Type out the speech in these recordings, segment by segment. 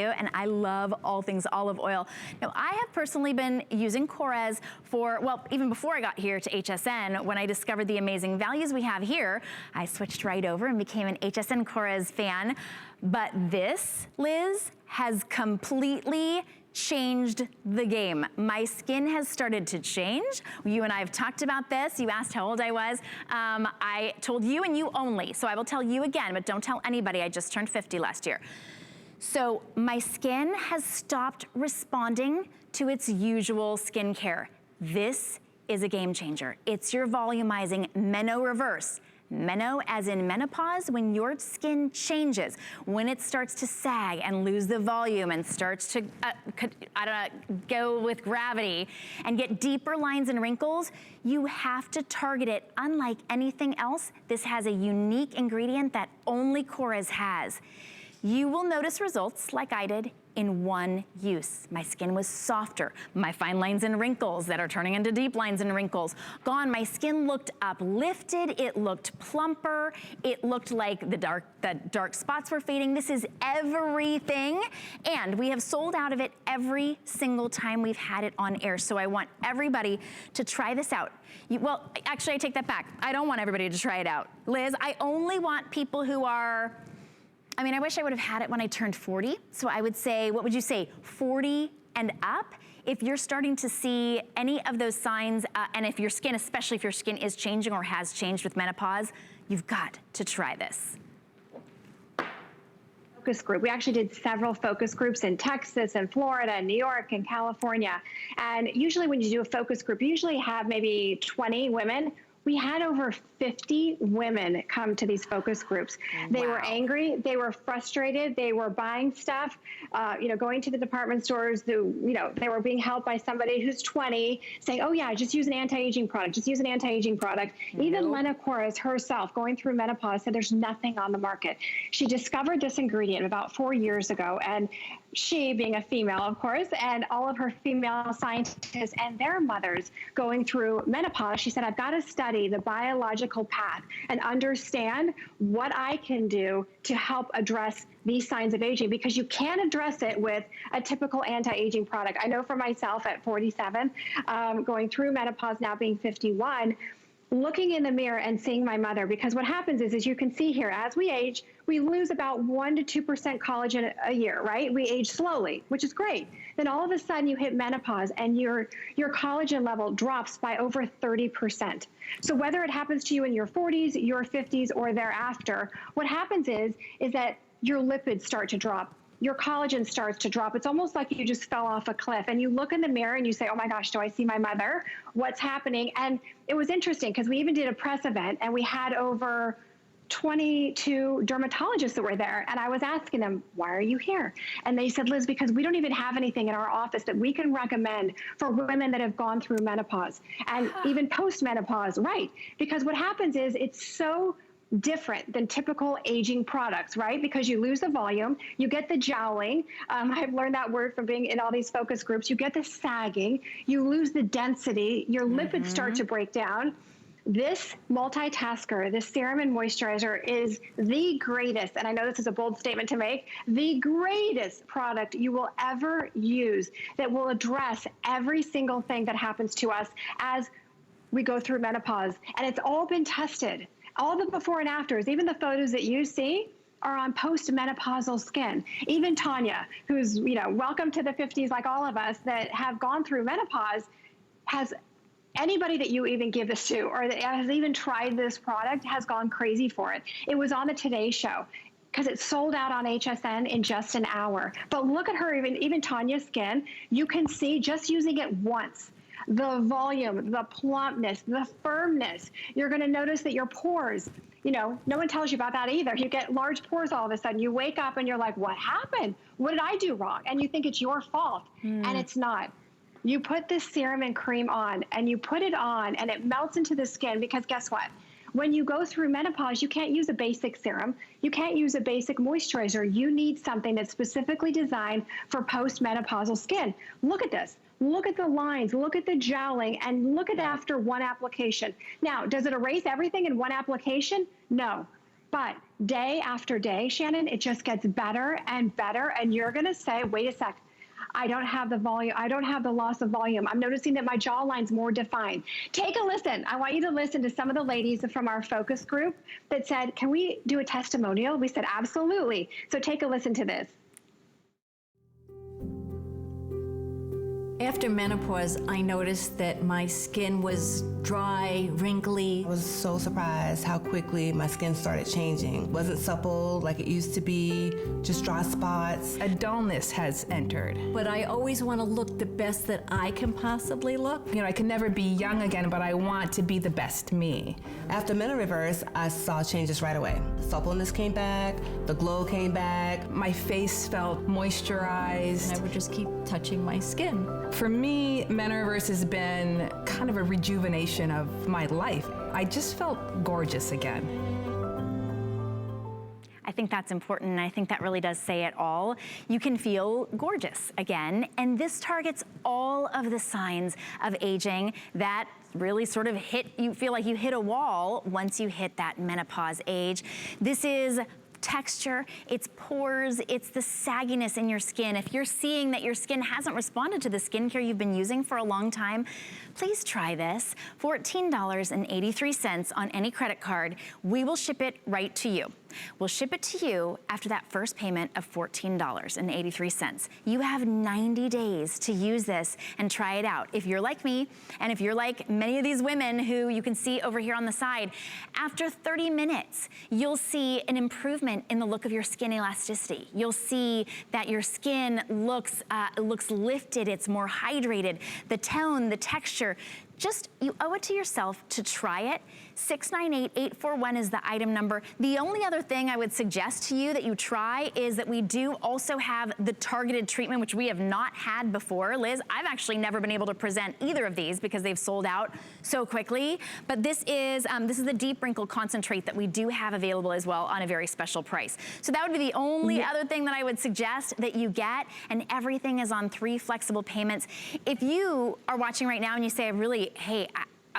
And I love all things olive oil. Now, I have personally been using Korres for, well, even before I got here to HSN, when I discovered the amazing values we have here, I switched right over and became an HSN Korres fan. But this, Liz, has completely changed the game. My skin has started to change. You and I have talked about this. You asked how old I was. I told you and you only, so I will tell you again, but don't tell anybody. I just turned 50 last year. So my skin has stopped responding to its usual skincare. This is a game changer. It's your Volumizing MenoReverse. Meno as in menopause, when your skin changes, when it starts to sag and lose the volume and starts to, go with gravity and get deeper lines and wrinkles, you have to target it. Unlike anything else, this has a unique ingredient that only Korres has. You will notice results like I did in one use. My skin was softer. My fine lines and wrinkles that are turning into deep lines and wrinkles gone. My skin looked uplifted. It looked plumper. It looked like the dark spots were fading. This is everything. And we have sold out of it every single time we've had it on air. So I want everybody to try this out. Well, actually, I take that back. I don't want everybody to try it out. Liz, I only want people who are, I mean, I wish I would have had it when I turned 40. So I would say, what would you say, 40 and up? If you're starting to see any of those signs, and if your skin, especially if your skin is changing or has changed with menopause, you've got to try this. Focus group. We actually did several focus groups in Texas and Florida and New York and California. And usually when you do a focus group, you usually have maybe 20 women. We had over 50 women come to these focus groups. They were angry, they were frustrated, they were buying stuff, going to the department stores, they were being helped by somebody who's 20, saying, oh yeah, just use an anti-aging product, just use an anti-aging product. Even Lena Korres herself, going through menopause, said there's nothing on the market. She discovered this ingredient about 4 years ago, and she, being a female, of course, and all of her female scientists and their mothers going through menopause, she said, I've got to study the biological path and understand what I can do to help address these signs of aging, because you can't address it with a typical anti-aging product. I know for myself at 47, going through menopause, now being 51, looking in the mirror and seeing my mother, because what happens is, as you can see here, as we age, we lose about 1 to 2% collagen a year, right? We age slowly, which is great. Then all of a sudden you hit menopause and your collagen level drops by over 30%. So whether it happens to you in your 40s, your 50s, or thereafter, what happens is that your lipids start to drop. Your collagen starts to drop. It's almost like you just fell off a cliff, and you look in the mirror and you say, oh my gosh, do I see my mother? What's happening? And it was interesting because we even did a press event and we had over 22 dermatologists that were there. And I was asking them, why are you here? And they said, Liz, because we don't even have anything in our office that we can recommend for women that have gone through menopause and even post-menopause, right? Because what happens is it's so different than typical aging products, right? Because you lose the volume, you get the jowling. I've learned that word from being in all these focus groups. You get the sagging, you lose the density, your lipids start to break down. This multitasker, this SerumInMoisturizer, is the greatest, and I know this is a bold statement to make, the greatest product you will ever use that will address every single thing that happens to us as we go through menopause. And it's all been tested. All the before and afters, even the photos that you see, are on post-menopausal skin. Even Tanya, who's, welcome to the 50s like all of us that have gone through menopause, has anybody that you even give this to or that has even tried this product has gone crazy for it. It was on the Today Show because it sold out on HSN in just an hour. But look at her, even Tanya's skin, you can see just using it once. The volume, the plumpness, the firmness. You're gonna notice that your pores, no one tells you about that either. You get large pores all of a sudden. You wake up and you're like, what happened? What did I do wrong? And you think it's your fault, and it's not. You put this serum and cream on, and you put it on, and it melts into the skin, because guess what? When you go through menopause, you can't use a basic serum. You can't use a basic moisturizer. You need something that's specifically designed for post-menopausal skin. Look at this. Look at the lines, look at the jowling, and look at after one application. Now, does it erase everything in one application? No. But day after day, Shannon, it just gets better and better. And you're going to say, wait a sec, I don't have the volume. I don't have the loss of volume. I'm noticing that my jawline's more defined. Take a listen. I want you to listen to some of the ladies from our focus group that said, can we do a testimonial? We said, absolutely. So take a listen to this. After menopause, I noticed that my skin was dry, wrinkly. I was so surprised how quickly my skin started changing. It wasn't supple like it used to be, just dry spots. A dullness has entered. But I always want to look the best that I can possibly look. You know, I can never be young again, but I want to be the best me. After MenoReverse, I saw changes right away. Suppleness came back, the glow came back. My face felt moisturized. And I would just keep touching my skin. For me, MenoReverse has been kind of a rejuvenation of my life. I just felt gorgeous again. I think that's important, and I think that really does say it all. You can feel gorgeous again, and this targets all of the signs of aging that really sort of you feel like you hit a wall once you hit that menopause age. This is texture, it's pores, it's the sagginess in your skin. If you're seeing that your skin hasn't responded to the skincare you've been using for a long time, please try this. $14.83 on any credit card. We will ship it right to you. We'll ship it to you after that first payment of $14.83. You have 90 days to use this and try it out. If you're like me, and if you're like many of these women who you can see over here on the side, after 30 minutes, you'll see an improvement in the look of your skin elasticity. You'll see that your skin looks lifted, it's more hydrated, the tone, the texture. Just, you owe it to yourself to try it. 698841 is the item number. The only other thing I would suggest to you that you try is that we do also have the targeted treatment, which we have not had before. Liz, I've actually never been able to present either of these because they've sold out so quickly. But this is the deep wrinkle concentrate that we do have available as well on a very special price. So that would be the only other thing that I would suggest that you get, and everything is on 3 flexible payments. If you are watching right now and you say, hey,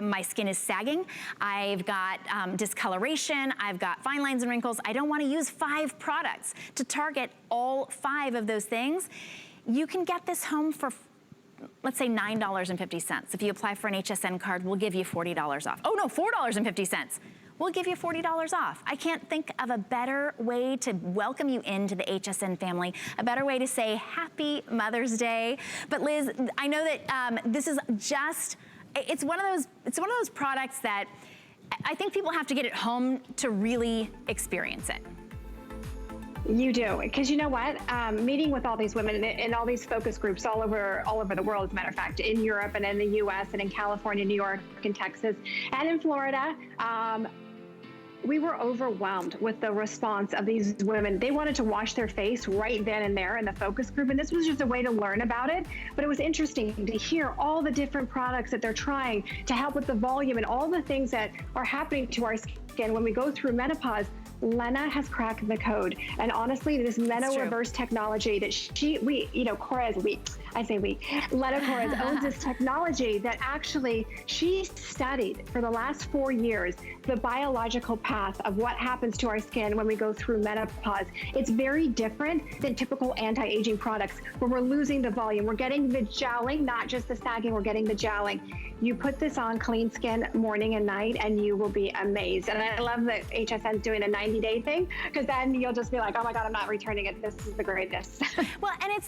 my skin is sagging, I've got discoloration, I've got fine lines and wrinkles, I don't want to use 5 products to target all 5 of those things, you can get this home for, let's say, $9.50. If you apply for an HSN card, we'll give you $40 off. Oh no, $4.50. We'll give you $40 off. I can't think of a better way to welcome you into the HSN family, a better way to say Happy Mother's Day. But Liz, I know that this is just, it's one of those products that I think people have to get it home to really experience it. You do, because you know what? Meeting with all these women in all these focus groups all over the world, as a matter of fact, in Europe and in the U.S. and in California, New York, and Texas, and in Florida, we were overwhelmed with the response of these women. They wanted to wash their face right then and there in the focus group, and this was just a way to learn about it. But it was interesting to hear all the different products that they're trying to help with the volume and all the things that are happening to our skin when we go through menopause. Lena has cracked the code. And honestly, this MenoReverse technology that Lena Korres owns this technology that actually she studied for the last 4 years, the biological path of what happens to our skin when we go through menopause. It's very different than typical anti-aging products where we're losing the volume. We're getting the jowling, not just the sagging, we're getting the jowling. You put this on clean skin morning and night and you will be amazed. And I love that HSN's doing a 90-day thing, because then you'll just be like, oh my God, I'm not returning it. This is the greatest. Well, and it's